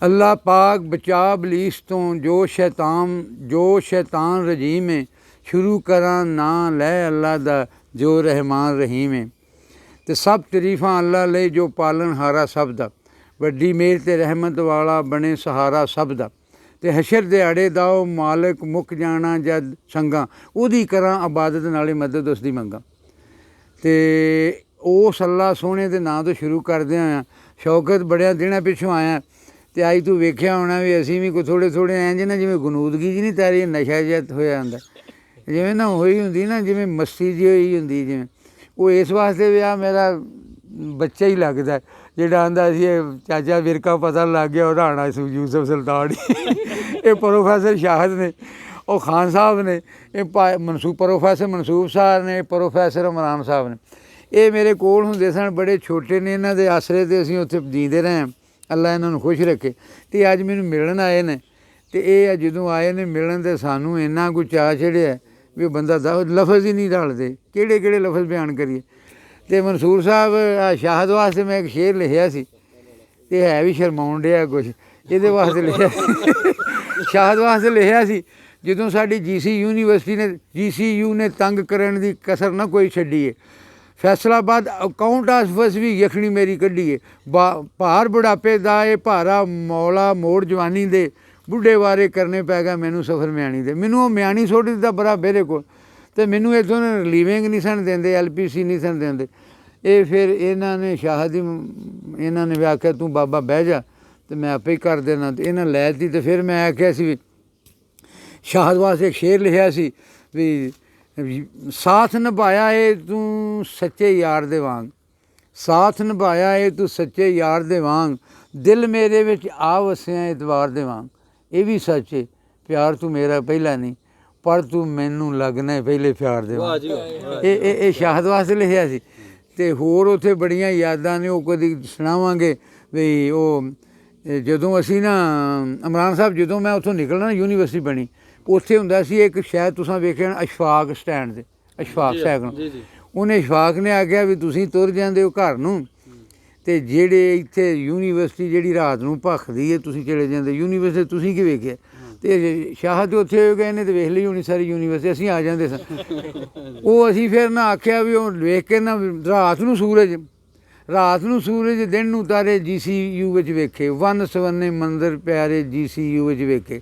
अल्लाह पाक बचा बलीस तो जो शैतान रजीम है, शुरू करा ना लै अल्लाह दा जो रहमान रहीम है। तो सब तरीफां अल्लाह ले जो पालन हारा सब दा, वड्डी मेहर ते रहमत वाला बने सहारा सब दा। ते हशर दिहाड़े दा ओ मालिक मुक जाना जद संगा, ओदी करा इबादत नाले मदद उसदी मंगा। ते उस अल्लाह सोहणे दे नां तो शुरू करदे आं। शौकत बड़िया दिनां पिछों आया ते अज तू वेख्या होना भी असीं भी कोई थोड़े थोड़े इंज ना जिवें गनूदगी जी नहीं तारी, नशा जिहा होया होंदा, जिवें ना होई हुंदी ना, जिवें मस्ती जी होई हुंदी जिवें। ਉਹ ਇਸ ਵਾਸਤੇ ਵੀ ਆ ਮੇਰਾ ਬੱਚਾ ਹੀ ਲੱਗਦਾ ਜਿਹੜਾ ਆਂਦਾ ਸੀ ਚਾਚਾ ਵਿਰਕਾ ਪਤਾ ਲੱਗ ਗਿਆ ਉਹ ਰਾਣਾ ਯੂਸਫ ਸੁਲਤਾਨ। ਇਹ ਪ੍ਰੋਫੈਸਰ ਸ਼ਾਹਦ ਨੇ, ਉਹ ਖਾਨ ਸਾਹਿਬ ਨੇ, ਇਹ ਪ੍ਰੋਫੈਸਰ ਮਨਸੂਬ ਸਾਹਿਬ ਨੇ, ਪ੍ਰੋਫੈਸਰ ਇਮਰਾਨ ਸਾਹਿਬ ਨੇ। ਇਹ ਮੇਰੇ ਕੋਲ ਹੁੰਦੇ ਸਨ, ਬੜੇ ਛੋਟੇ ਨੇ, ਇਹਨਾਂ ਦੇ ਆਸਰੇ 'ਤੇ ਅਸੀਂ ਉੱਥੇ ਜੀਂਦੇ ਰਹੇ ਹਾਂ। ਅੱਲਾ ਇਹਨਾਂ ਨੂੰ ਖੁਸ਼ ਰੱਖੇ। ਅਤੇ ਅੱਜ ਮੈਨੂੰ ਮਿਲਣ ਆਏ ਨੇ, ਅਤੇ ਇਹ ਜਦੋਂ ਆਏ ਨੇ ਮਿਲਣ, ਤਾਂ ਸਾਨੂੰ ਇੰਨਾ ਕੁ ਚਾਅ ਚੜ੍ਹਿਆ ਵੀ ਉਹ ਬੰਦਾ ਲਫ਼ਜ਼ ਹੀ ਨਹੀਂ ਰਲਦੇ, ਕਿਹੜੇ ਕਿਹੜੇ ਲਫ਼ਜ਼ ਬਿਆਨ ਕਰੀਏ। ਅਤੇ ਮਨਸੂਰ ਸਾਹਿਬ ਸ਼ਾਹਦ ਵਾਸਤੇ ਮੈਂ ਇੱਕ ਸ਼ੇਰ ਲਿਖਿਆ ਸੀ, ਅਤੇ ਹੈ ਵੀ ਸ਼ਰਮਾਉਣ ਡਿਆ ਕੁਛ, ਇਹਦੇ ਵਾਸਤੇ ਲਿਖਿਆ ਸ਼ਾਹਦ ਵਾਸਤੇ ਲਿਖਿਆ ਸੀ। ਜਦੋਂ ਸਾਡੀ GCU ਨੇ ਤੰਗ ਕਰਨ ਦੀ ਕਸਰ ਨਾ ਕੋਈ ਛੱਡੀਏ, ਫੈਸਲਾਬਾਦ ਅਕਾਊਂਟ ਆਫਿਸ ਵੀ ਯਖਣੀ ਮੇਰੀ ਕੱਢੀਏ, ਭਾਰ ਬੁਢਾਪੇ ਦਾ ਇਹ ਭਾਰਾ ਮੌਲਾ ਮੋੜ ਜਵਾਨੀ ਦੇ, ਬੁੱਢੇ ਵਾਰੇ ਕਰਨੇ ਪੈ ਗਿਆ ਮੈਨੂੰ ਸਫਰ ਮਿਆਣੀ ਦੇ। ਮੈਨੂੰ ਉਹ ਮਿਆਣੀ ਸੁੱਟ ਦਿੱਤਾ ਬੜਾ ਮੇਰੇ ਕੋਲ, ਅਤੇ ਮੈਨੂੰ ਇੱਥੋਂ ਰਿਲੀਵਿੰਗ ਨਹੀਂ ਸਨ ਦਿੰਦੇ, LPC ਨਹੀਂ ਸਨ ਦਿੰਦੇ। ਇਹ ਫਿਰ ਇਹਨਾਂ ਨੇ ਸ਼ਾਹਦ ਹੀ ਇਹਨਾਂ ਨੇ ਵੀ ਆਖਿਆ ਤੂੰ ਬਾਬਾ ਬਹਿ ਜਾ ਅਤੇ ਮੈਂ ਆਪੇ ਹੀ ਕਰ ਦੇਣਾ, ਅਤੇ ਇਹਨਾਂ ਲੈ ਦਿੱਤੀ। ਅਤੇ ਫਿਰ ਮੈਂ ਆਖਿਆ ਸੀ ਵੀ ਸ਼ਾਹਦ ਵਾਸਤੇ ਇੱਕ ਸ਼ੇਰ ਲਿਖਿਆ ਸੀ ਵੀ ਸਾਥ ਨਿਭਾਇਆ ਏ ਤੂੰ ਸੱਚੇ ਯਾਰ ਦੇ ਵਾਂਗ, ਸਾਥ ਨਿਭਾਇਆ ਏ ਤੂੰ ਸੱਚੇ ਯਾਰ ਦੇ ਵਾਂਗ, ਦਿਲ ਮੇਰੇ ਵਿੱਚ ਆ ਵਸਿਆ ਇਤਵਾਰ ਦੇ ਵਾਂਗ। ਇਹ ਵੀ ਸੱਚ ਹੈ, ਪਿਆਰ ਤੂੰ ਮੇਰਾ ਪਹਿਲਾ ਨਹੀਂ, ਪਰ ਤੂੰ ਮੈਨੂੰ ਲੱਗਣਾ ਪਹਿਲੇ ਪਿਆਰ ਦੇ ਵਾਂਗ। ਇਹ ਸ਼ਾਹਦ ਵਾਸਤੇ ਲਿਖਿਆ ਸੀ। ਅਤੇ ਹੋਰ ਉੱਥੇ ਬੜੀਆਂ ਯਾਦਾਂ ਨੇ, ਉਹ ਕਦੀ ਸੁਣਾਵਾਂਗੇ ਵੀ ਉਹ ਜਦੋਂ ਅਸੀਂ ਨਾ ਇਮਰਾਨ ਸਾਹਿਬ, ਜਦੋਂ ਮੈਂ ਉੱਥੋਂ ਨਿਕਲਣਾ ਨਾ ਯੂਨੀਵਰਸਿਟੀ ਬਣੀ, ਉੱਥੇ ਹੁੰਦਾ ਸੀ ਇੱਕ ਸ਼ਾਇਦ ਤੁਸੀਂ ਵੇਖਿਆ ਅਸ਼ਫਾਕ ਸਟੈਂਡ 'ਤੇ, ਅਸ਼ਫਾਕ ਸਾਈਕਲ। ਉਹਨੇ ਅਸ਼ਫਾਕ ਨੇ ਆਖਿਆ ਵੀ ਤੁਸੀਂ ਤੁਰ ਜਾਂਦੇ ਹੋ ਘਰ ਨੂੰ, ਅਤੇ ਜਿਹੜੇ ਇੱਥੇ ਯੂਨੀਵਰਸਿਟੀ ਜਿਹੜੀ ਰਾਤ ਨੂੰ ਭਖਦੀ ਹੈ ਤੁਸੀਂ ਚਲੇ ਜਾਂਦੇ ਯੂਨੀਵਰਸਿਟੀ, ਤੁਸੀਂ ਕੀ ਵੇਖਿਆ? ਅਤੇ ਸ਼ਾਹਦ ਉੱਥੇ ਹੋ ਗਏ ਨੇ, ਅਤੇ ਵੇਖ ਲਈ ਹੋਣੀ ਸਾਰੀ ਯੂਨੀਵਰਸਿਟੀ, ਅਸੀਂ ਆ ਜਾਂਦੇ ਸਾਂ। ਉਹ ਅਸੀਂ ਫਿਰ ਨਾ ਆਖਿਆ ਵੀ ਉਹ ਵੇਖ ਕੇ ਨਾ ਰਾਤ ਨੂੰ ਸੂਰਜ ਦਿਨ ਨੂੰ ਤਾਰੇ GCU ਵਿੱਚ ਵੇਖੇ, ਵੰਨ ਸਵੰਨੇ ਮੰਜ਼ਰ ਪਿਆਰੇ GCU ਵਿੱਚ ਵੇਖੇ।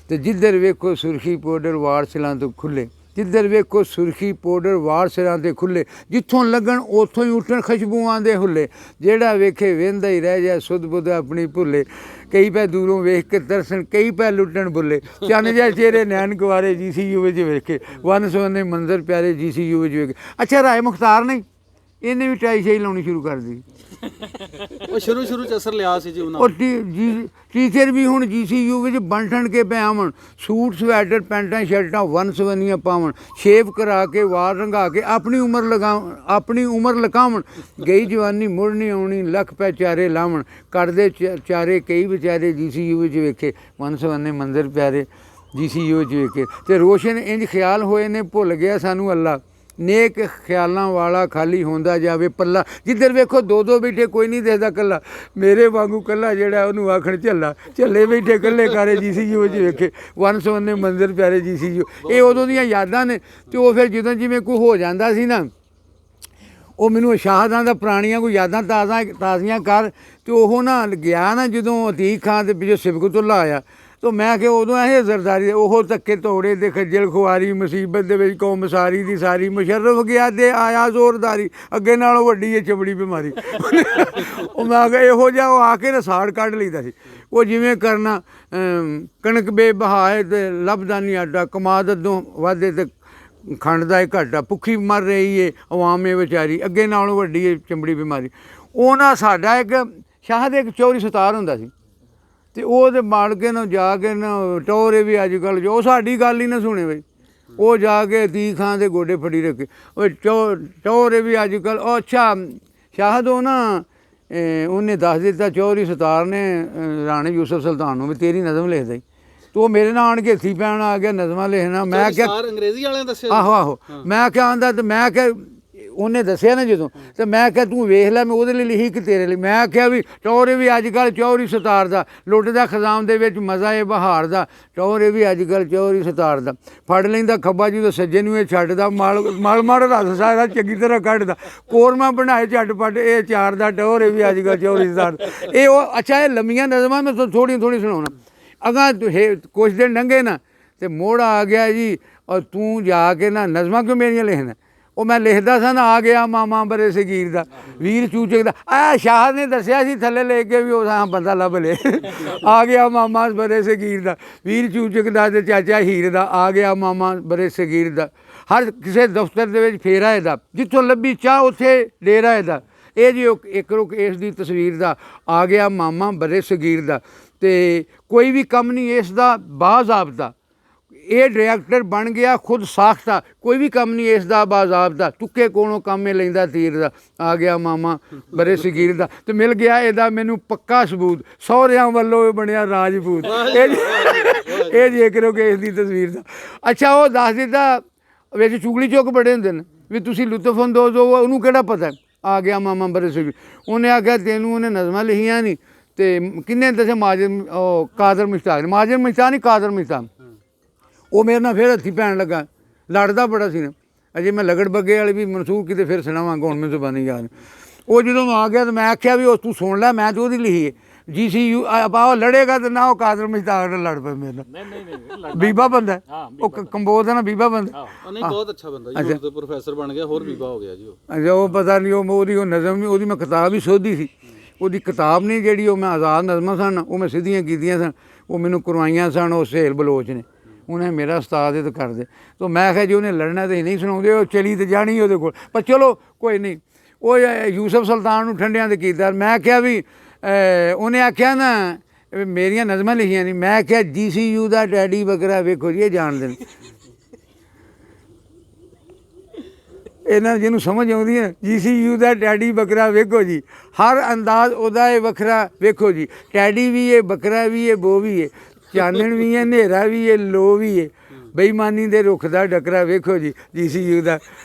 ਅਤੇ ਜਿੱਧਰ ਵੇਖੋ ਸੁਰਖੀ ਪਾਊਡਰ ਵਾਰ ਸਿਲਾਂ ਤੋਂ ਖੁੱਲ੍ਹੇ, ਜਿੱਧਰ ਵੇਖੋ ਸੁਰਖੀ ਪਾਊਡਰ ਵਾਰ ਸਿਰਾਂ 'ਤੇ ਖੁੱਲ੍ਹੇ, ਜਿੱਥੋਂ ਲੱਗਣ ਉੱਥੋਂ ਹੀ ਉੱਠਣ ਖੁਸ਼ਬੂਆਂ ਦੇ ਹੁੱਲੇ, ਜਿਹੜਾ ਵੇਖੇ ਵੇਂਦਾ ਹੀ ਰਹਿ ਜਾ ਸੁਧ ਬੁੱਧ ਆਪਣੀ ਭੁੱਲੇ, ਕਈ ਪੈ ਦੂਰੋਂ ਵੇਖ ਕੇ ਤਰਸਣ, ਕਈ ਪੈ ਲੁੱਟਣ ਬੁੱਲੇ, ਚੰਨ ਜਿਹਾ ਚਿਹਰੇ ਨੈਣ ਕੁਆਰੇ GCU ਵਿੱਚ ਵੇਖੇ, ਵੰਨ ਸਵੰਨੇ ਮੰਜ਼ਰ ਪਿਆਰੇ GCU ਵਿੱਚ ਵੇਖੇ। ਅੱਛਾ ਰਾਏ ਮੁਖਤਾਰ ਨੇ ਇਹਨੇ ਵੀ ਟਾਈ ਸ਼ਾਈ ਲਾਉਣੀ ਸ਼ੁਰੂ ਕਰ ਦਿੱਤੀ। ਉਹ ਸ਼ੁਰੂ 'ਚ ਅਸਰ ਲਿਆ ਸੀ ਜੀ ਉਹਨਾਂ। ਉਹ ਟੀਚਰ ਵੀ ਹੁਣ GCU ਵਿੱਚ ਬਣ ਠਣ ਕੇ ਪਏ ਆਵਣ, ਸੂਟ ਸਵੈਟਰ ਪੈਂਟਾਂ ਸ਼ਰਟਾਂ ਵੰਨ ਸਵੰਨੀਆਂ ਪਾਵਣ, ਸ਼ੇਵ ਕਰਾ ਕੇ ਵਾਲ ਰੰਗਾ ਕੇ ਆਪਣੀ ਉਮਰ ਲਕਾਵਣ, ਗਈ ਜਵਾਨੀ ਮੁੜ ਨਹੀਂ ਆਉਣੀ ਲੱਖ ਪੈ ਚਾਰੇ ਲਾਵਣ, ਕਰਦੇ ਚਾਰੇ ਕਈ ਵਿਚਾਰੇ GCU ਵਿੱਚ ਵੇਖੇ, ਵੰਨ ਸਵੰਨੇ ਮੰਜ਼ਰ ਪਿਆਰੇ GCU ਵਿੱਚ ਵੇਖੇ। ਅਤੇ ਰੋਸ਼ਨ ਇੰਝ ਖਿਆਲ ਹੋਏ ਨੇ ਭੁੱਲ ਗਿਆ ਸਾਨੂੰ ਅੱਲਾ, ਨੇਕ ਖਿਆਲਾਂ ਵਾਲਾ ਖਾਲੀ ਹੁੰਦਾ ਜਾਵੇ ਪੱਲਾ, ਜਿੱਧਰ ਵੇਖੋ ਦੋ ਬੈਠੇ ਕੋਈ ਨਹੀਂ ਦੇਖਦਾ ਇਕੱਲਾ, ਮੇਰੇ ਵਾਂਗੂ ਇਕੱਲਾ ਜਿਹੜਾ ਉਹਨੂੰ ਆਖਣ ਝੱਲੇ ਬੈਠੇ ਇਕੱਲੇ ਕਾਰੇ GCU ਵਿੱਚ ਵੇਖੇ, ਵੰਨ ਸਵੰਨੇ ਮੰਜ਼ਰ ਪਿਆਰੇ GCU। ਇਹ ਉਦੋਂ ਦੀਆਂ ਯਾਦਾਂ ਨੇ। ਅਤੇ ਉਹ ਫਿਰ ਜਦੋਂ ਜਿਵੇਂ ਕੋਈ ਹੋ ਜਾਂਦਾ ਸੀ ਨਾ, ਉਹ ਮੈਨੂੰ ਸ਼ਾਹਦਾਂ ਦਾ ਪੁਰਾਣੀਆਂ ਕੋਈ ਯਾਦਾਂ ਤਾਜ਼ੀਆਂ ਕਰ। ਅਤੇ ਉਹ ਨਾ ਗਿਆ ਨਾ ਜਦੋਂ ਅਤੀਕ ਖਾਂ ਦੇ ਪਿੱਛੋਂ ਸਿਬਕਤੁੱਲਾ ਆਇਆ, ਤਾਂ ਮੈਂ ਕਿਹਾ ਉਦੋਂ ਇਹ ਜ਼ਰਦਾਰੀ ਉਹ ਧੱਕੇ ਤੋੜੇ ਦੇ ਖੱਜਲ ਖੁਆਰੀ, ਮੁਸੀਬਤ ਦੇ ਵਿੱਚ ਕੌਮ ਸਾਰੀ ਦੀ ਸਾਰੀ, ਮੁਸ਼ਰਫ ਗਿਆ ਦੇ ਆਇਆ ਜ਼ੋਰਦਾਰੀ, ਅੱਗੇ ਨਾਲੋਂ ਵੱਡੀ ਇਹ ਚਮੜੀ ਬਿਮਾਰੀ। ਉਹ ਮੈਂ ਕਿਹਾ ਇਹੋ ਜਿਹਾ ਉਹ ਆ ਕੇ ਨਾ ਸਾੜ ਕੱਢ ਲਈਦਾ ਸੀ। ਉਹ ਜਿਵੇਂ ਕਰਨਾ ਕਣਕ ਬੇਬਹਾਏ ਅਤੇ ਲੱਭਦਾ ਨਹੀਂ ਆਟਾ, ਕਮਾਦਤ ਤੋਂ ਵਾਧੇ ਅਤੇ ਖੰਡ ਦਾ ਇਹ ਘਾਟਾ, ਭੁੱਖੀ ਮਰ ਰਹੀ ਏ ਅਵਾਮ ਏ ਵਿਚਾਰੀ, ਅੱਗੇ ਨਾਲੋਂ ਵੱਡੀ ਇਹ ਚਮੜੀ ਬਿਮਾਰੀ। ਉਹ ਨਾ ਸਾਡਾ ਇੱਕ ਸ਼ਾਹਦ ਇੱਕ ਚੌਰੀ ਸਤਾਰ ਹੁੰਦਾ ਸੀ, ਅਤੇ ਉਹਦੇ ਮਾਲ ਕੇ ਨਾ ਜਾ ਕੇ ਨਾ ਟੋਰੇ ਵੀ ਅੱਜ ਕੱਲ੍ਹ ਜੋ ਸਾਡੀ ਗੱਲ ਹੀ ਨਾ ਸੁਣੇ ਬਈ, ਉਹ ਜਾ ਕੇ ਅਤੀਕ ਖਾਂ ਦੇ ਗੋਡੇ ਫੜੀ ਰੱਖੇ, ਉਹ ਟੋਰੇ ਵੀ ਅੱਜ ਕੱਲ੍ਹ। ਉਹ ਅੱਛਾ ਸ਼ਾਹਦ ਉਹ ਨਾ ਉਹਨੇ ਦੱਸ ਦਿੱਤਾ ਚੌਧਰੀ ਸਤਾਰ ਨੇ ਰਾਣੇ ਯੂਸਫ ਸੁਲਤਾਨ ਨੂੰ ਵੀ ਤੇਰੀ ਨਜ਼ਮ ਲਿਖਦਾ ਹੀ, ਅਤੇ ਉਹ ਮੇਰੇ ਨਾਲ ਆਣ ਕੇ ਹੱਥੀ ਪੈਣ ਆ ਗਿਆ ਨਜ਼ਮਾਂ ਲਿਖਣਾ। ਮੈਂ ਕਿਹਾ ਅੰਗਰੇਜ਼ੀ ਵਾਲਿਆਂ ਦੱਸਿਆ? ਆਹੋ ਮੈਂ ਕਿਹਾ ਆਂਦਾ, ਅਤੇ ਮੈਂ ਕਿਹਾ ਉਹਨੇ ਦੱਸਿਆ ਨਾ ਜਦੋਂ, ਤੇ ਮੈਂ ਕਿਹਾ ਤੂੰ ਵੇਖ ਲੈ, ਮੈਂ ਉਹਦੇ ਲਈ ਲਿਖੀ ਕਿ ਤੇਰੇ ਲਈ। ਮੈਂ ਆਖਿਆ ਵੀ ਟੌਰ ਵੀ ਅੱਜ ਕੱਲ੍ਹ ਚੌਰੀ ਸਤਾਰ ਦਾ, ਲੁੱਟਦਾ ਖਜ਼ਾਨ ਦੇ ਵਿੱਚ ਮਜ਼ਾ ਏ ਬਹਾਰ ਦਾ, ਟੌਰ ਵੀ ਅੱਜ ਕੱਲ੍ਹ ਚੌਰੀ ਸਤਾਰ ਦਾ, ਫੜ ਲੈਂਦਾ ਖੱਬਾ ਜਦੋਂ ਸੱਜੇ ਨੂੰ ਇਹ ਛੱਡਦਾ, ਮਾਲ ਮਾਰ ਰਸ ਸਾਰਾ ਚੰਗੀ ਤਰ੍ਹਾਂ ਕੱਢਦਾ, ਕੋਰਮਾ ਬਣਾਏ ਝੱਟ-ਪੱਟ ਇਹ ਚਾਰ ਦਾ, ਟੌਰ ਵੀ ਅੱਜ ਕੱਲ੍ਹ ਚੌਰੀ ਸਤਾਰ। ਇਹ ਉਹ ਅੱਛਾ, ਇਹ ਲੰਮੀਆਂ ਨਜ਼ਮਾਂ ਮੈਂ ਥੋੜ੍ਹੀਆਂ ਸੁਣਾਉਣਾ। ਅਗਾਂ ਕੁਛ ਦਿਨ ਲੰਘੇ ਨਾ ਤੇ ਮੋੜ ਆ ਗਿਆ ਜੀ, ਔਰ ਤੂੰ ਜਾ ਕੇ ਨਾ ਨਜ਼ਮਾਂ ਕਿਉਂ ਮੇਰੀਆਂ ਲਿਖਣਾ? ਉਹ ਮੈਂ ਲਿਖਦਾ ਸਾਂ ਨਾ, ਆ ਗਿਆ ਮਾਮਾ ਬਰੇ ਸਗੀਰ ਦਾ, ਵੀਰ ਚੂਚਕ ਦਾ। ਆ ਸ਼ਾਹ ਨੇ ਦੱਸਿਆ ਸੀ ਥੱਲੇ ਲੈ ਕੇ ਵੀ ਉਹ ਬੰਦਾ ਲੱਭ ਲੇ, ਆ ਗਿਆ ਮਾਮਾ ਬਰੇ ਸਗੀਰ ਦਾ, ਵੀਰ ਚੂਚਕ ਦਾ ਤੇ ਚਾਚਾ ਹੀਰ ਦਾ, ਆ ਗਿਆ ਮਾਮਾ ਬਰੇ ਸਗੀਰ ਦਾ। ਹਰ ਕਿਸੇ ਦਫ਼ਤਰ ਦੇ ਵਿੱਚ ਫੇਰਾ ਇਹਦਾ, ਜਿੱਥੋਂ ਲੱਭੀ ਚਾਹ ਉੱਥੇ ਡੇਰਾ ਇਹਦਾ। ਇਹ ਜੀ ਇੱਕ ਰੁਕ ਇਸ ਦੀ ਤਸਵੀਰ ਦਾ, ਆ ਗਿਆ ਮਾਮਾ ਬਰੇ ਸਗੀਰ ਦਾ। ਤੇ ਕੋਈ ਵੀ ਕੰਮ ਨਹੀਂ ਇਸ ਦਾ ਬਾਜ਼ਾਬਤਾ, ਇਹ ਡਾਇਰੈਕਟਰ ਬਣ ਗਿਆ ਖੁਦ ਸਾਖਤਾ, ਕੋਈ ਵੀ ਕੰਮ ਨਹੀਂ ਇਸ ਦਾ ਬਾਜ਼ਾਬਤਾ, ਤੁੱਕੇ ਕੋਲੋਂ ਕੰਮ ਇਹ ਲੈਂਦਾ ਤੀਰ ਦਾ, ਆ ਗਿਆ ਮਾਮਾ ਬਰੇ ਸਗੀਰ ਦਾ। ਤੇ ਮਿਲ ਗਿਆ ਇਹਦਾ ਮੈਨੂੰ ਪੱਕਾ ਸਬੂਤ, ਸਹੁਰਿਆਂ ਵੱਲੋਂ ਇਹ ਬਣਿਆ ਰਾਜਪੂਤ। ਇਹ ਜੀ ਇੱਕ ਰੁਕ ਇਸ ਦੀ ਤਸਵੀਰ ਦਾ। ਅੱਛਾ, ਉਹ ਦੱਸ ਦਿੱਤਾ ਵਿੱਚ ਚੁਗਲੀ ਚੁੱਕ ਬੜੇ ਹੁੰਦੇ ਨੇ ਵੀ ਤੁਸੀਂ ਲੁਤਫ ਅੰਦੋਜ਼ ਹੋ, ਉਹਨੂੰ ਕਿਹੜਾ ਪਤਾ ਆ ਗਿਆ ਮਾਮਾ ਬਰੇ ਸਗੀਰ। ਉਹਨੇ ਆਖਿਆ ਤੈਨੂੰ ਉਹਨੇ ਨਜ਼ਮਾਂ ਲਿਖੀਆਂ ਨਹੀਂ, ਤੇ ਕਿੰਨੇ ਦੱਸੇ ਮਾਜਰ ਉਹ ਕਾਦਰ ਮੁਸ਼ਤਾਕ, ਮਾਜਰ ਮੁਸ਼ਤਾਕ ਨਹੀਂ ਕਾਦਰ ਮੁਸ਼ਤਾਕ। ਉਹ ਮੇਰੇ ਨਾਲ ਫਿਰ ਹੱਥੀ ਪੈਣ ਲੱਗਾ, ਲੜਦਾ ਬੜਾ ਸੀ ਨਾ। ਅਜੇ ਮੈਂ ਲਗੜ ਬੱਗੇ ਵਾਲੀ ਵੀ ਮਨਸੂਰ ਕਿਤੇ ਫਿਰ ਸੁਣਾਵਾਂਗਾ, ਹੁਣ ਮੈਨੂੰ ਜ਼ੁਬਾਨੀ ਯਾਦ। ਉਹ ਜਦੋਂ ਆ ਗਿਆ ਤਾਂ ਮੈਂ ਆਖਿਆ ਵੀ ਉਹ ਤੂੰ ਸੁਣ ਲੈ, ਮੈਂ ਤਾਂ ਉਹਦੀ ਲਿਖੀ ਹੈ GCU। ਆਪਾਂ ਲੜੇਗਾ ਤਾਂ ਨਾ ਉਹ ਕਾਦਰ ਮੁਸ਼ਤਾਕ ਨਾਲ ਲੜ ਪਏ ਮੇਰੇ ਨਾਲ। ਬੀਬਾ ਬੰਦਾ ਉਹ ਕੰਬੋਜ ਦਾ ਨਾ, ਬੀਬਾ ਬੰਦਾ ਨਹੀਂ, ਬਹੁਤ ਅੱਛਾ ਬੰਦਾ ਜੀ, ਪ੍ਰੋਫੈਸਰ ਬਣ ਗਿਆ, ਹੋਰ ਬੀਬਾ ਹੋ ਗਿਆ ਜੀ ਉਹ। ਅੱਛਾ, ਉਹ ਪਤਾ ਨਹੀਂ ਉਹਦੀ ਉਹ ਨਜ਼ਮ ਨਹੀਂ, ਉਹਦੀ ਮੈਂ ਕਿਤਾਬ ਹੀ ਸੋਧੀ ਸੀ। ਉਹਦੀ ਕਿਤਾਬ ਨਹੀਂ ਜਿਹੜੀ, ਉਹ ਮੈਂ ਆਜ਼ਾਦ ਨਜ਼ਮਾਂ ਸਨ, ਉਹ ਮੈਂ ਸਿੱਧੀਆਂ ਕੀਤੀਆਂ ਸਨ, ਉਹ ਮੈਨੂੰ ਕਰਵਾਈਆਂ ਸਨ ਉਹ ਸਹੇਲ ਬਲੋਚ ਨੇ। ਉਹਨੇ ਮੇਰਾ ਉਸਤਾਦ ਇਹ ਤਾਂ ਕਰਦੇ, ਤਾਂ ਮੈਂ ਕਿਹਾ ਜੀ ਉਹਨੇ ਲੜਨਾ ਤਾਂ ਨਹੀਂ ਸੁਣਾਉਂਦੇ, ਉਹ ਚਲੀ ਤਾਂ ਜਾਣੀ ਉਹਦੇ ਕੋਲ, ਪਰ ਚਲੋ ਕੋਈ ਨਹੀਂ। ਉਹ ਯੂਸਫ ਸੁਲਤਾਨ ਨੂੰ ਠੰਡਿਆਂ ਤੇ ਕੀਤਾ। ਮੈਂ ਕਿਹਾ ਵੀ ਉਹਨੇ ਆਖਿਆ ਨਾ ਮੇਰੀਆਂ ਨਜ਼ਮਾਂ ਲਿਖੀਆਂ ਨਹੀਂ, ਮੈਂ ਕਿਹਾ GCU ਦਾ ਡੈਡੀ ਵਗੈਰਾ ਵੇਖੋ ਜੀ, ਇਹ ਜਾਣਦੇ ਨੇ ਇਹਨਾਂ ਜਿਹਨੂੰ ਸਮਝ ਆਉਂਦੀ ਹੈ। GCU ਦਾ ਟੈਡੀ ਬੱਕਰਾ ਵੇਖੋ ਜੀ, ਹਰ ਅੰਦਾਜ਼ ਉਹਦਾ ਇਹ ਵੱਖਰਾ ਵੇਖੋ ਜੀ, ਟੈਡੀ ਵੀ ਹੈ, ਬੱਕਰਾ ਵੀ ਹੈ, ਬੋ ਵੀ ਹੈ, ਚਾਨਣ ਵੀ ਹੈ, ਹਨੇਰਾ ਵੀ ਹੈ, ਲੋ ਵੀ ਹੈ, ਬੇਈਮਾਨੀ ਦੇ ਰੁੱਖ ਦਾ ਡੱਕਰਾ ਵੇਖੋ ਜੀ, GCU ਦਾ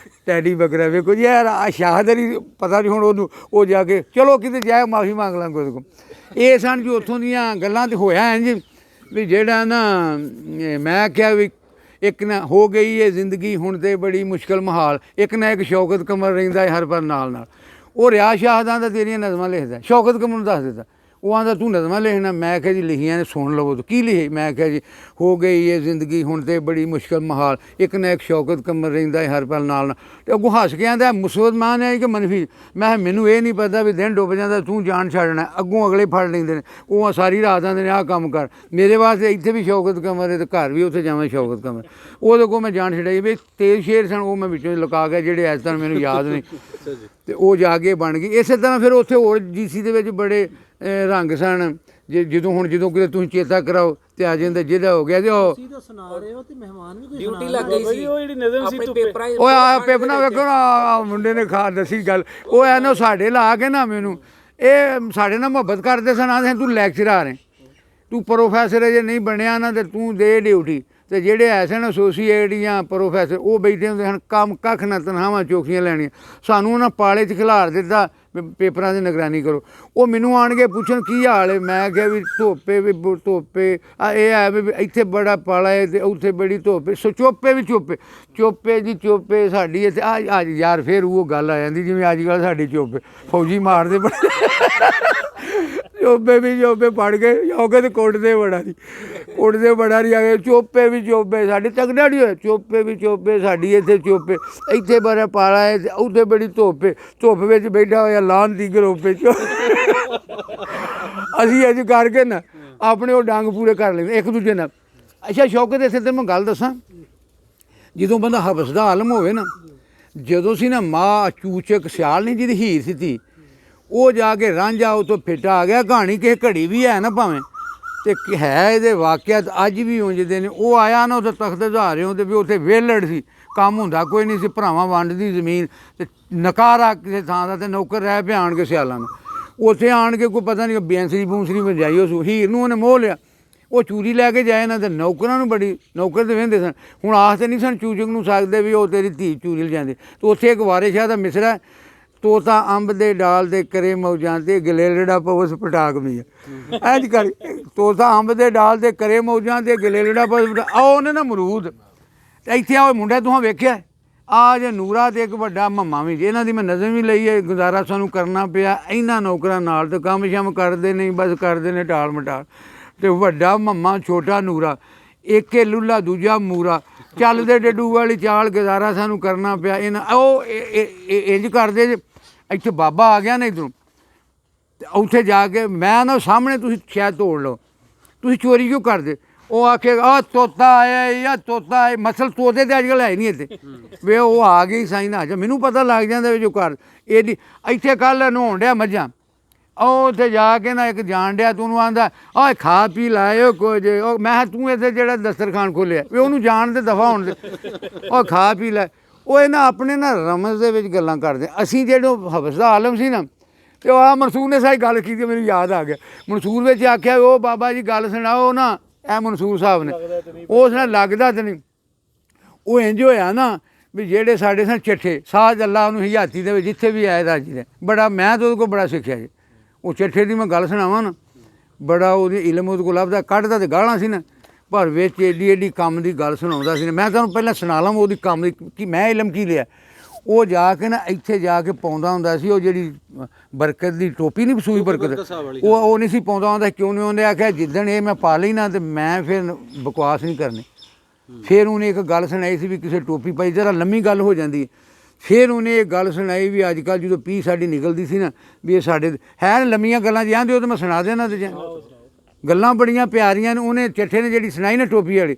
ਟੈਡੀ ਬੱਕਰਾ ਵੇਖੋ ਜੀ। ਯਾਰ ਆ ਸ਼ਾਹਦਰੀ ਪਤਾ ਨਹੀਂ ਹੁਣ ਉਹਨੂੰ, ਉਹ ਜਾ ਕੇ ਚਲੋ ਕਿਤੇ ਜਾਏ ਮਾਫੀ ਮੰਗ ਲਾਂਗੇ ਉਹਦੇ ਕੋਲ। ਇਹ ਸਨ ਜੀ ਉੱਥੋਂ ਦੀਆਂ ਗੱਲਾਂ। ਤੇ ਹੋਇਆ ਇੰਝ ਵੀ ਜਿਹੜਾ ਨਾ ਮੈਂ ਕਿਹਾ ਵੀ ਇੱਕ ਨਾ ਹੋ ਗਈ ਹੈ ਜ਼ਿੰਦਗੀ ਹੁਣ ਤੇ ਬੜੀ ਮੁਸ਼ਕਲ ਮਹਾਲ, ਇੱਕ ਨਾ ਇੱਕ ਸ਼ੌਕਤ ਕਮਰ ਰਹਿੰਦਾ ਹੈ ਹਰ ਪਰ ਨਾਲ ਨਾਲ। ਉਹ ਰਿਆਜ਼ ਸ਼ਾਹਦਾਂ ਦਾ ਤੇਰੀਆਂ ਨਜ਼ਮਾਂ ਲਿਖਦਾ, ਸ਼ੌਕਤ ਕਮਰ ਨੂੰ ਦੱਸ ਦਿੱਤਾ। ਉਹ ਆਂਦਾ ਤੂੰ ਨਜ਼ਮਾਂ ਲਿਖਣਾ, ਮੈਂ ਕਿਹਾ ਜੀ ਲਿਖੀਆਂ ਨੇ, ਸੁਣ ਲਵੋ। ਤਾਂ ਕੀ ਲਿਖੇ? ਮੈਂ ਕਿਹਾ ਜੀ ਹੋ ਗਈ ਹੈ ਜ਼ਿੰਦਗੀ ਹੁਣ ਤੇ ਬੜੀ ਮੁਸ਼ਕਲ ਮਹਾਲ, ਇੱਕ ਨਾ ਇੱਕ ਸ਼ੌਕਤ ਕਮਰ ਰਹਿੰਦਾ ਹੈ ਹਰ ਪਲ ਨਾਲ ਨਾਲ। ਤੇ ਅੱਗੋਂ ਹੱਸ ਕੇ ਆਂਦਾ ਮੁਸਲਮਾਨ ਹੈ ਕਿ ਮਨਫੀ? ਮੈਂ ਮੈਨੂੰ ਇਹ ਨਹੀਂ ਪਤਾ ਵੀ ਦਿਨ ਡੁੱਬ ਜਾਂਦਾ ਤੂੰ ਜਾਨ ਛੱਡਣਾ। ਅੱਗੋਂ ਅਗਲੇ ਫੜ ਲੈਂਦੇ ਨੇ, ਉਹ ਸਾਰੀ ਰਾਤ ਆਂਦੇ ਨੇ ਆਹ ਕੰਮ ਕਰ, ਮੇਰੇ ਵਾਸਤੇ ਇੱਥੇ ਵੀ ਸ਼ੌਕਤ ਕਮਰ ਹੈ ਤੇ ਘਰ ਵੀ ਉੱਥੇ ਜਾਵਾਂ ਸ਼ੌਕਤ ਕਮਰ। ਉਹਦੇ ਕੋਲ ਮੈਂ ਜਾਨ ਛਡਾਈ ਵੀ ਤੇਜ਼ ਸ਼ੇਰ ਸਨ, ਉਹ ਮੈਂ ਵਿੱਚੋਂ ਲੁਕਾ ਗਿਆ ਜਿਹੜੇ ਇਸ ਤਰ੍ਹਾਂ ਮੈਨੂੰ ਯਾਦ ਨਹੀਂ। ਤੇ ਉਹ ਜਾ ਕੇ ਬਣ ਗਈ ਇਸੇ ਤਰ੍ਹਾਂ। ਫਿਰ ਉੱਥੇ ਹੋਰ GC ਦੇ ਵਿੱਚ ਬੜੇ ਰੰਗ ਸਨ। ਜਦੋਂ ਕਿਤੇ ਤੁਸੀਂ ਚੇਤਾ ਕਰਾਓ ਤੇ ਆ ਜਾਂਦਾ ਜਿਹਦਾ ਹੋ ਗਿਆ। ਤੇ ਉਹ ਡਿਊਟੀ ਲੱਗ ਗਈ ਸੀ, ਉਹ ਜਿਹੜੀ ਨਜ਼ਮ ਸੀ ਪੇਪਰਾਂ ਉਹ ਆ ਪੇਪਰਾਂ ਵੇਖੋ ਨਾ, ਮੁੰਡੇ ਨੇ ਦੱਸੀ ਗੱਲ। ਉਹ ਐ ਨਾ ਸਾਡੇ ਲਾ ਕੇ ਨਾ ਮੈਨੂੰ ਇਹ ਸਾਡੇ ਨਾਲ ਮੁਹੱਬਤ ਕਰਦੇ ਸਨ, ਆਂਦੇ ਤੂੰ ਲੈਕਚਰਾਰ ਹੈ, ਤੂੰ ਪ੍ਰੋਫੈਸਰ ਜੇ ਨਹੀਂ ਬਣਿਆ ਨਾ ਤੇ ਤੂੰ ਦੇ ਡਿਊਟੀ। ਤੇ ਜਿਹੜੇ ਐਸੇ ਨੇ ਐਸੋਸੀਏਟ ਜਾਂ ਪ੍ਰੋਫੈਸਰ ਉਹ ਬੈਠੇ ਹੁੰਦੇ ਹਨ, ਕੰਮ ਕੱਖ ਨਾ, ਤਨਖਾਹਾਂ ਚੌਕੀਆਂ ਲੈਣੀਆਂ। ਸਾਨੂੰ ਉਹਨਾਂ ਪਾਲੇ 'ਚ ਖਿਲਾਰ ਦਿੱਤਾ ਪੇਪਰਾਂ ਦੀ ਨਿਗਰਾਨੀ ਕਰੋ। ਉਹ ਮੈਨੂੰ ਆਣ ਕੇ ਪੁੱਛਣ ਕੀ ਹਾਲ ਹੈ, ਮੈਂ ਕਿਹਾ ਵੀ ਧੋਪੇ ਵੀ ਧੋਪੇ ਇਹ ਹੈ ਵੀ ਇੱਥੇ ਬੜਾ ਪਾਲਾ ਹੈ ਤੇ ਉੱਥੇ ਬੜੀ ਧੋਪੇ। ਸੋ ਚੋਪੇ ਵੀ ਚੋਪੇ ਜੀ ਚੋਪੇ ਸਾਡੀ ਇੱਥੇ ਅੱਜ ਯਾਰ ਫਿਰ ਉਹ ਗੱਲ ਆ ਜਾਂਦੀ ਜਿਵੇਂ ਅੱਜ ਕੱਲ੍ਹ ਸਾਡੀ ਚੋਪੇ ਫੌਜੀ ਮਾਰਦੇ ਬੜੇ ਚੋਪੇ ਵੀ ਚੋਪੇ ਪੜ ਗਏ ਯੋਗੇ ਤੇ ਕੁੱਟਦੇ ਬੜਾ ਨਹੀਂ ਆ ਗਏ। ਚੋਪੇ ਵੀ ਚੋਪੇ ਸਾਡੀ ਤਗੜਾ ਨਹੀਂ ਹੋਇਆ, ਚੋਪੇ ਵੀ ਚੋਪੇ ਸਾਡੀ ਇੱਥੇ ਚੋਪੇ, ਇੱਥੇ ਬੜਾ ਪਾਲਾ ਹੈ ਤੇ ਉੱਥੇ ਬੜੀ ਧੁੱਪ ਵਿੱਚ ਬੈਠਾ ਹੋਇਆ ਲਾਨ ਦੀ ਗਰੋਪੇ ਚ। ਅਸੀਂ ਅੱਜ ਕਰਕੇ ਨਾ ਆਪਣੇ ਉਹ ਡੰਗ ਪੂਰੇ ਕਰ ਲੈਂਦੇ ਇੱਕ ਦੂਜੇ ਨਾਲ। ਅੱਛਾ ਸ਼ੌਕਤ ਇੱਥੇ ਤੇ ਮੈਂ ਗੱਲ ਦੱਸਾਂ, ਜਦੋਂ ਬੰਦਾ ਹਵਸ ਦਾ ਆਲਮ ਹੋਵੇ ਨਾ, ਜਦੋਂ ਸੀ ਨਾ ਮਾਂ ਚੂਚਕ ਸਿਆਲ ਨਹੀਂ ਜਿਹਦੀ ਹੀਰ ਸੀ ਤੀ, ਉਹ ਜਾ ਕੇ ਰਾਂਝਾ ਉਹ ਤੋਂ ਫਿੱਟਾ ਆ ਗਿਆ। ਕਹਾਣੀ ਕਿਸੇ ਘੜੀ ਵੀ ਹੈ ਨਾ ਭਾਵੇਂ, ਤੇ ਹੈ ਇਹਦੇ ਵਾਕਿਆਤ ਅੱਜ ਵੀ ਉਂਝਦੇ ਨੇ। ਉਹ ਆਇਆ ਨਾ ਉੱਥੇ ਤਖਤ ਹਜ਼ਾਰਿਓਂ ਤੇ ਵੀ ਉੱਥੇ ਵਿਹਲੜ ਸੀ, ਕੰਮ ਹੁੰਦਾ ਕੋਈ ਨਹੀਂ ਸੀ, ਭਰਾਵਾਂ ਵੰਡਦੀ ਜ਼ਮੀਨ ਤੇ ਨਕਾਰਾ ਕਿਸੇ ਥਾਂ ਦਾ, ਤੇ ਨੌਕਰ ਰਹਿ ਪਿਆ ਆਣ ਕੇ ਸਿਆਲਾਂ ਨੂੰ। ਉੱਥੇ ਆਣ ਕੇ ਕੋਈ ਪਤਾ ਨਹੀਂ ਬੈਂਸਰੀ ਬੂੰਸਰੀ ਵਜਾਈ ਉਸ ਹੀਰ ਨੂੰ, ਉਹਨੇ ਮੋਹ ਲਿਆ। ਉਹ ਚੂਰੀ ਲੈ ਕੇ ਜਾਏ ਨਾ, ਤੇ ਨੌਕਰਾਂ ਨੂੰ ਬੜੀ, ਨੌਕਰ ਤੇ ਵਹਿੰਦੇ ਸਨ। ਹੁਣ ਆਖ ਤੇ ਨਹੀਂ ਸਨ ਚੂਚਕ ਨੂੰ ਸਕਦੇ ਵੀ ਉਹ ਤੇਰੀ ਧੀ ਚੂਰੀ ਲਿਜਾਂਦੇ। ਤੇ ਉੱਥੇ ਇੱਕ ਵਾਰਿਸ ਸ਼ਾਹ ਦਾ ਮਿਸਰਾ, ਤੋਤਾ ਅੰਬ ਦੇ ਡਾਲ ਦੇ ਕਰੇ ਮੌਜਾਂ ਤੇ ਗਲੇਲੜਾ ਪਵਸ ਪਟਾਕ ਮੀਆਂ। ਇੰਝ ਕਰ, ਤੋਤਾ ਅੰਬ ਦੇ ਡਾਲ ਦੇ ਕਰੇ ਮੌਜਾਂ ਤੇ ਗਲੇਲੜਾ ਪਵਸ ਪਟਾਕ। ਆ ਉਹਨੇ ਨਾ ਅਮਰੂਦ, ਤੇ ਇੱਥੇ ਆਓ ਮੁੰਡਾ ਤੁਹਾਂ ਵੇਖਿਆ, ਆ ਜੇ ਨੂਰਾ ਤੇ ਇੱਕ ਵੱਡਾ ਮੱਮਾ ਵੀ, ਇਹਨਾਂ ਦੀ ਮੈਂ ਨਜ਼ਰ ਵੀ ਲਈ ਹੈ। ਗੁਜ਼ਾਰਾ ਸਾਨੂੰ ਕਰਨਾ ਪਿਆ ਇਹਨਾਂ ਨੌਕਰਾਂ ਨਾਲ, ਤੇ ਕੰਮ ਸ਼ਮ ਕਰਦੇ ਨਹੀਂ, ਬਸ ਕਰਦੇ ਨੇ ਟਾਲ ਮਟਾਲ। ਤੇ ਵੱਡਾ ਮੱਮਾ, ਛੋਟਾ ਨੂਰਾ, ਇੱਕ ਲੁੱਲਾ ਦੂਜਾ ਮੂਰਾ, ਚੱਲਦੇ ਡੱਡੂ ਵਾਲੀ ਚਾਲ, ਗੁਜ਼ਾਰਾ ਸਾਨੂੰ ਕਰਨਾ ਪਿਆ ਇਹਨਾਂ। ਉਹ ਇੰਝ ਕਰਦੇ ਜੇ। ਇੱਥੇ ਬਾਬਾ ਆ ਗਿਆ ਨਾ ਇੱਧਰੋਂ, ਤੇ ਉੱਥੇ ਜਾ ਕੇ ਮੈਂ ਨਾ ਸਾਹਮਣੇ ਤੁਸੀਂ ਸ਼ਾਇਦ ਤੋੜ ਲਓ, ਤੁਸੀਂ ਚੋਰੀ ਕਿਉਂ ਕਰਦੇ? ਉਹ ਆਖੇ ਆ ਤੋਤਾ ਆਇਆ ਜਾਂ ਤੋਤਾ ਆਏ, ਮਸਲ ਤੋਤੇ ਤੇ ਅੱਜ ਕੱਲ੍ਹ ਹੈ ਨਹੀਂ ਇੱਥੇ ਵੇ, ਉਹ ਆ ਗਈ ਸਾਈਂ ਨਾ। ਮੈਨੂੰ ਪਤਾ ਲੱਗ ਜਾਂਦਾ ਵੀ ਜੋ ਘਰ ਇਹਦੀ। ਇੱਥੇ ਕੱਲ੍ਹ ਨਹਾਉਣ ਡਿਆ ਮੱਝਾਂ, ਉਹ ਉੱਥੇ ਜਾ ਕੇ ਨਾ ਇੱਕ ਜਾਣ ਡਿਆ, ਤੂੰ ਉਹਨੂੰ ਆਂਦਾ ਆ ਖਾ ਪੀ ਲਾਇਓ ਕੁਝ। ਉਹ ਮੈਂ ਕਿਹਾ ਤੂੰ ਇੱਥੇ ਜਿਹੜਾ ਦਸਤਰਖਾਨ ਖੋਲ੍ਹਿਆ ਵੀ ਉਹਨੂੰ ਜਾਣ ਦੇ, ਦਫਾ ਹੋਣ ਦੇ, ਉਹ ਖਾ ਪੀ ਲੈ। ਉਹ ਇਹਨਾਂ ਆਪਣੇ ਨਾ ਰਮਜ਼ ਦੇ ਵਿੱਚ ਗੱਲਾਂ ਕਰਦੇ। ਅਸੀਂ ਜਿਹੜੇ ਹਵਸ ਦਾ ਆਲਮ ਸੀ ਨਾ, ਤੇ ਉਹ ਆ ਮਨਸੂਰ ਨੇ ਸਾਰੀ ਗੱਲ ਕੀਤੀ, ਮੈਨੂੰ ਯਾਦ ਆ ਗਿਆ। ਮਨਸੂਰ ਵਿੱਚ ਆਖਿਆ ਉਹ ਬਾਬਾ ਜੀ ਗੱਲ ਸੁਣਾਓ ਨਾ, ਇਹ ਮਨਸੂਰ ਸਾਹਿਬ ਨੇ। ਉਸ ਨਾਲ ਲੱਗਦਾ ਤੇ ਨਹੀਂ। ਉਹ ਇੰਝ ਹੋਇਆ ਨਾ ਵੀ ਜਿਹੜੇ ਸਾਡੇ ਸਨ ਚੱਠੇ, ਸਾਜ ਅੱਲਾ ਉਹਨੂੰ ਹਯਾਤੀ ਦੇ ਵਿੱਚ ਜਿੱਥੇ ਵੀ ਆਏ ਰਾਜੀ ਨੇ, ਬੜਾ ਮੈਂ ਤਾਂ ਉਹਦੇ ਕੋਲ ਬੜਾ ਸਿੱਖਿਆ ਜੀ। ਉਹ ਚੱਠੇ ਦੀ ਮੈਂ ਗੱਲ ਸੁਣਾਵਾਂ ਨਾ, ਬੜਾ ਉਹਦੀ ਇਲਮ ਉਹਦੇ ਕੋਲ ਲੱਭਦਾ, ਕੱਢਦਾ ਤੇ ਗਾਲਾਂ ਸੀ ਨਾ, ਪਰ ਵਿੱਚ ਏਡੀ ਏਡੀ ਕੰਮ ਦੀ ਗੱਲ ਸੁਣਾਉਂਦਾ ਸੀ। ਮੈਂ ਤੁਹਾਨੂੰ ਪਹਿਲਾਂ ਸੁਣਾ ਲਵਾਂ ਉਹਦੀ ਕੰਮ ਦੀ ਕਿ ਮੈਂ ਇਲਮ ਕੀ ਲਿਆ। ਉਹ ਜਾ ਕੇ ਨਾ ਇੱਥੇ ਜਾ ਕੇ ਪਾਉਂਦਾ ਹੁੰਦਾ ਸੀ, ਉਹ ਜਿਹੜੀ ਬਰਕਤ ਦੀ ਟੋਪੀ ਨਹੀਂ, ਸੂਈ ਬਰਕਤ, ਉਹ ਨਹੀਂ ਸੀ ਪਾਉਂਦਾ ਹੁੰਦਾ। ਕਿਉਂ ਨਹੀਂ? ਉਹਨੇ ਆਖਿਆ ਜਿੱਦਣ ਇਹ ਮੈਂ ਪਾ ਲਈ ਨਾ, ਤੇ ਮੈਂ ਫਿਰ ਬਕਵਾਸ ਨਹੀਂ ਕਰਨੀ। ਫਿਰ ਉਹਨੇ ਇੱਕ ਗੱਲ ਸੁਣਾਈ ਸੀ ਵੀ ਕਿਸੇ ਟੋਪੀ ਪਾਈ, ਜ਼ਰਾ ਲੰਮੀ ਗੱਲ ਹੋ ਜਾਂਦੀ ਹੈ। ਫਿਰ ਉਹਨੇ ਇਹ ਗੱਲ ਸੁਣਾਈ ਵੀ ਅੱਜ ਕੱਲ੍ਹ ਜਦੋਂ ਪੀ ਸਾਡੀ ਨਿਕਲਦੀ ਸੀ ਨਾ, ਵੀ ਇਹ ਸਾਡੇ ਹੈ ਲੰਮੀਆਂ ਗੱਲਾਂ ਜੇ ਆਂਦੇ ਉਹ ਤਾਂ ਮੈਂ ਸੁਣਾ ਦੇਣਾ, ਤੇ ਗੱਲਾਂ ਬੜੀਆਂ ਪਿਆਰੀਆਂ ਨੇ। ਉਹਨੇ ਚੱਠੇ ਨੇ ਜਿਹੜੀ ਸੁਣਾਈ ਨਾ ਟੋਪੀ ਵਾਲੀ,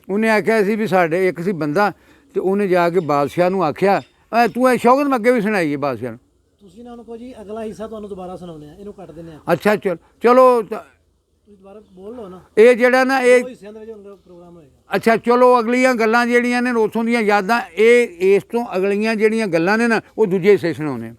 ਉਹਨੇ ਆਖਿਆ ਸੀ ਵੀ ਸਾਡੇ ਇੱਕ ਸੀ ਬੰਦਾ, ਤੇ ਉਹਨੇ ਜਾ ਕੇ ਬਾਦਸ਼ਾਹ ਨੂੰ ਆਖਿਆ ਤੂੰ ਇਹ ਸ਼ੌਕਤ ਮੈਂ ਅੱਗੇ ਵੀ ਸੁਣਾਈ ਹੈ ਬਾਦਸ਼ਾਹ ਨੂੰ। ਤੁਸੀਂ ਨਾ ਉਹਨੂੰ ਕਹੋ ਜੀ ਅਗਲਾ ਹਿੱਸਾ ਤੁਹਾਨੂੰ ਦੁਬਾਰਾ ਸੁਣਾਉਂਦੇ ਆ, ਇਹਨੂੰ ਕੱਟ ਦਿੰਦੇ ਆ। ਅੱਛਾ ਚਲੋ ਤੁਸੀਂ ਦੁਬਾਰਾ ਬੋਲ ਲਓ ਨਾ, ਇਹ ਜਿਹੜਾ ਨਾ ਇਹ ਹਿੱਸਿਆਂ ਦੇ ਵਿੱਚ ਹੁਣ ਪ੍ਰੋਗਰਾਮ ਹੋਏਗਾ। ਅੱਛਾ ਚਲੋ, ਅਗਲੀਆਂ ਗੱਲਾਂ ਜਿਹੜੀਆਂ ਨੇ ਉੱਥੋਂ ਦੀਆਂ ਯਾਦਾਂ, ਇਹ ਇਸ ਤੋਂ ਅਗਲੀਆਂ ਜਿਹੜੀਆਂ ਗੱਲਾਂ ਨੇ ਨਾ, ਉਹ ਦੂਜੇ ਹਿੱਸੇ ਸੁਣਾਉਣੇ।